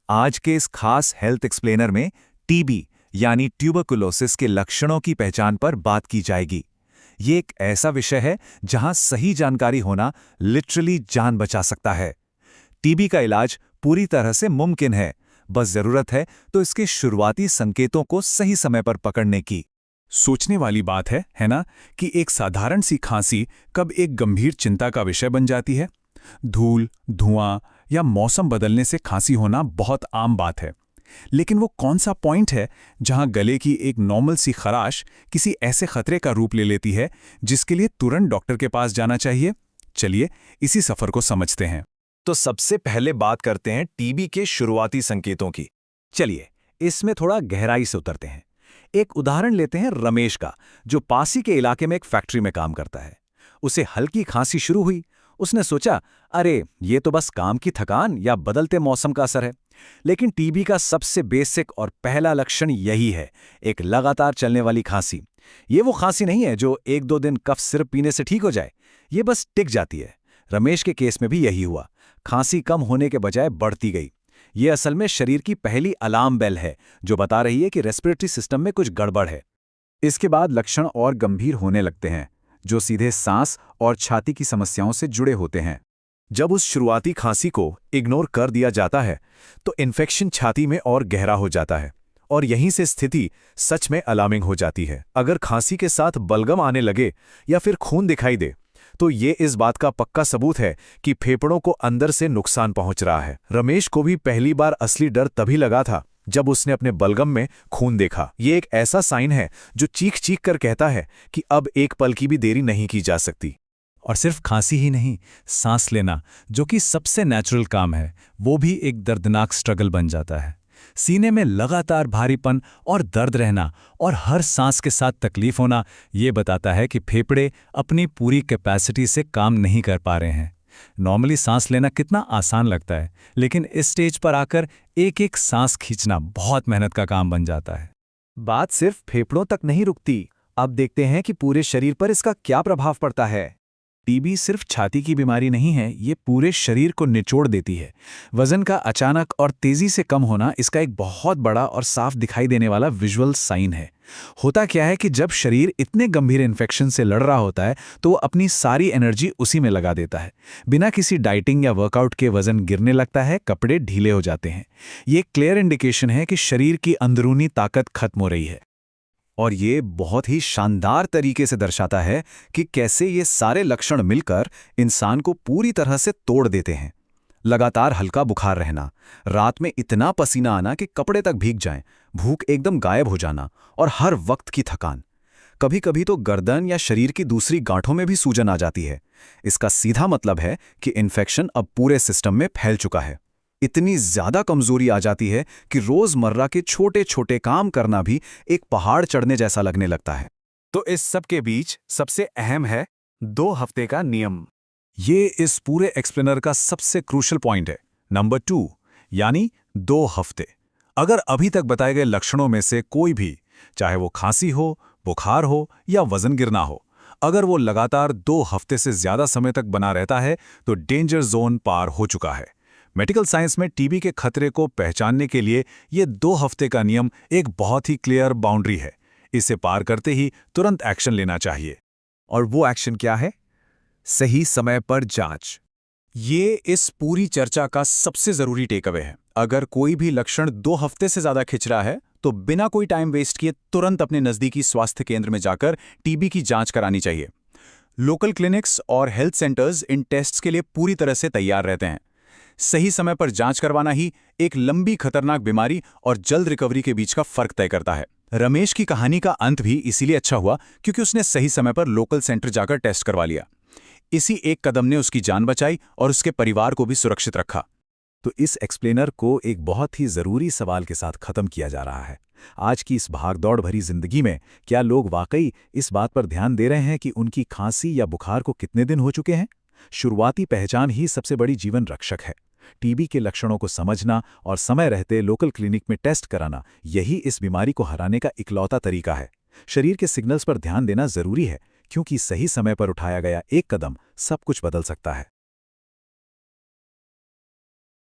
आज के इस खास हेल्थ एक्सप्लेनर में टीबी यानी ट्यूबरकुलोसिस के लक्षणों की पहचान पर बात की जाएगी। ये एक ऐसा विषय है जहां सही जानकारी होना लिटरली जान बचा सकता है। टीबी का इलाज पूरी तरह से मुमकिन है, बस जरूरत है तो इसके शुरुआती संकेतों को सही समय पर पकड़ने की। सोचने वाली बात है ना, कि एक साधारण सी खांसी कब एक गंभीर चिंता का विषय बन जाती है। धूल, धुआं या मौसम बदलने से खांसी होना बहुत आम बात है, लेकिन वो कौन सा पॉइंट है जहां गले की एक नॉर्मल सी खराश किसी ऐसे खतरे का रूप ले लेती है जिसके लिए तुरंत डॉक्टर के पास जाना चाहिए? चलिए इसी सफर को समझते हैं। तो सबसे पहले बात करते हैं टीबी के शुरुआती संकेतों की। चलिए इसमें थोड़ा गहराई से उतरते हैं। एक उदाहरण लेते हैं रमेश का, जो पासी के इलाके में एक फैक्ट्री में काम करता है। उसे हल्की खांसी शुरू हुई। उसने सोचा, अरे ये तो बस काम की थकान या बदलते मौसम का असर है। लेकिन टीबी का सबसे बेसिक और पहला लक्षण यही है, एक लगातार चलने वाली खांसी। ये वो खांसी नहीं है जो एक दो दिन कफ सिरप पीने से ठीक हो जाए, ये बस टिक जाती है। रमेश के केस में भी यही हुआ। खांसी कम होने के बजाय बढ़ती गई। ये असल में शरीर की पहली अलार्म बेल है, जो बता रही है कि रेस्पिरेटरी सिस्टम में कुछ गड़बड़ है। इसके बाद लक्षण और गंभीर होने लगते हैं, जो सीधे सांस और छाती की समस्याओं से जुड़े होते हैं। जब उस शुरुआती खांसी को इग्नोर कर दिया जाता है, तो इन्फेक्शन छाती में और गहरा हो जाता है, और यहीं से स्थिति सच में अलार्मिंग हो जाती है। अगर खांसी के साथ बलगम आने लगे या फिर खून दिखाई दे, तो ये इस बात का पक्का सबूत है कि फेफड़ों को अंदर से नुकसान पहुंच रहा है। रमेश को भी पहली बार असली डर तभी लगा था जब उसने अपने बलगम में खून देखा। ये एक ऐसा साइन है जो चीख चीख कर कहता है कि अब एक पल की भी देरी नहीं की जा सकती। और सिर्फ खांसी ही नहीं, सांस लेना, जो कि सबसे नेचुरल काम है, वो भी एक दर्दनाक स्ट्रगल बन जाता है। सीने में लगातार भारीपन और दर्द रहना और हर सांस के साथ तकलीफ होना, ये बताता है कि फेफड़े अपनी पूरी कैपेसिटी से काम नहीं कर पा रहे हैं। नॉर्मली सांस लेना कितना आसान लगता है, लेकिन इस स्टेज पर आकर एक एक सांस खींचना बहुत मेहनत का काम बन जाता है। बात सिर्फ फेफड़ों तक नहीं रुकती। अब देखते हैं कि पूरे शरीर पर इसका क्या प्रभाव पड़ता है। टीबी सिर्फ छाती की बीमारी नहीं है, ये पूरे शरीर को निचोड़ देती है। वजन का अचानक और तेजी से कम होना इसका एक बहुत बड़ा और साफ दिखाई देने वाला विजुअल साइन है। होता क्या है कि जब शरीर इतने गंभीर इन्फेक्शन से लड़ रहा होता है, तो वो अपनी सारी एनर्जी उसी में लगा देता है। बिना किसी डाइटिंग या वर्कआउट के वजन गिरने लगता है, कपड़े ढीले हो जाते हैं। ये क्लियर इंडिकेशन है कि शरीर की अंदरूनी ताकत खत्म हो रही है। और ये बहुत ही शानदार तरीके से दर्शाता है कि कैसे ये सारे लक्षण मिलकर इंसान को पूरी तरह से तोड़ देते हैं। लगातार हल्का बुखार रहना, रात में इतना पसीना आना कि कपड़े तक भीग जाएं, भूख एकदम गायब हो जाना और हर वक्त की थकान। कभी कभी तो गर्दन या शरीर की दूसरी गांठों में भी सूजन आ जाती है। इसका सीधा मतलब है कि इन्फेक्शन अब पूरे सिस्टम में फैल चुका है। इतनी ज्यादा कमजोरी आ जाती है कि रोजमर्रा के छोटे छोटे काम करना भी एक पहाड़ चढ़ने जैसा लगने लगता है। तो इस सब के बीच सबसे अहम है 2 हफ्ते का नियम। ये इस पूरे एक्सप्लेनर का सबसे क्रूशियल पॉइंट है। नंबर 2 यानी 2 हफ्ते। अगर अभी तक बताए गए लक्षणों में से कोई भी, चाहे वो खांसी हो, बुखार हो या वजन गिरना हो, अगर वो लगातार 2 हफ्ते से ज्यादा समय तक बना रहता है, तो डेंजर जोन पार हो चुका है। मेडिकल साइंस में टीबी के खतरे को पहचानने के लिए ये 2 हफ्ते का नियम एक बहुत ही क्लियर बाउंड्री है। इसे पार करते ही तुरंत एक्शन लेना चाहिए। और वो एक्शन क्या है? सही समय पर जांच। ये इस पूरी चर्चा का सबसे जरूरी टेकअवे है। अगर कोई भी लक्षण 2 हफ्ते से ज्यादा खिंच रहा है, तो बिना कोई टाइम वेस्ट किए तुरंत अपने नजदीकी स्वास्थ्य केंद्र में जाकर टीबी की जांच करानी चाहिए। लोकल क्लिनिक्स और हेल्थ सेंटर्स इन टेस्ट्स के लिए पूरी तरह से तैयार रहते हैं। सही समय पर जांच करवाना ही एक लंबी खतरनाक बीमारी और जल्द रिकवरी के बीच का फर्क तय करता है। रमेश की कहानी का अंत भी इसीलिए अच्छा हुआ क्योंकि उसने सही समय पर लोकल सेंटर जाकर टेस्ट करवा लिया। इसी एक कदम ने उसकी जान बचाई और उसके परिवार को भी सुरक्षित रखा। तो इस एक्सप्लेनर को एक बहुत ही जरूरी सवाल के साथ खत्म किया जा रहा है। आज की इस भागदौड़ भरी जिंदगी में क्या लोग वाकई इस बात पर ध्यान दे रहे हैं कि उनकी खांसी या बुखार को कितने दिन हो चुके हैं? शुरुआती पहचान ही सबसे बड़ी जीवन रक्षक है। टीबी के लक्षणों को समझना और समय रहते लोकल क्लिनिक में टेस्ट कराना, यही इस बीमारी को हराने का इकलौता तरीका है। शरीर के सिग्नल्स पर ध्यान देना जरूरी है, क्योंकि सही समय पर उठाया गया एक कदम सब कुछ बदल सकता है।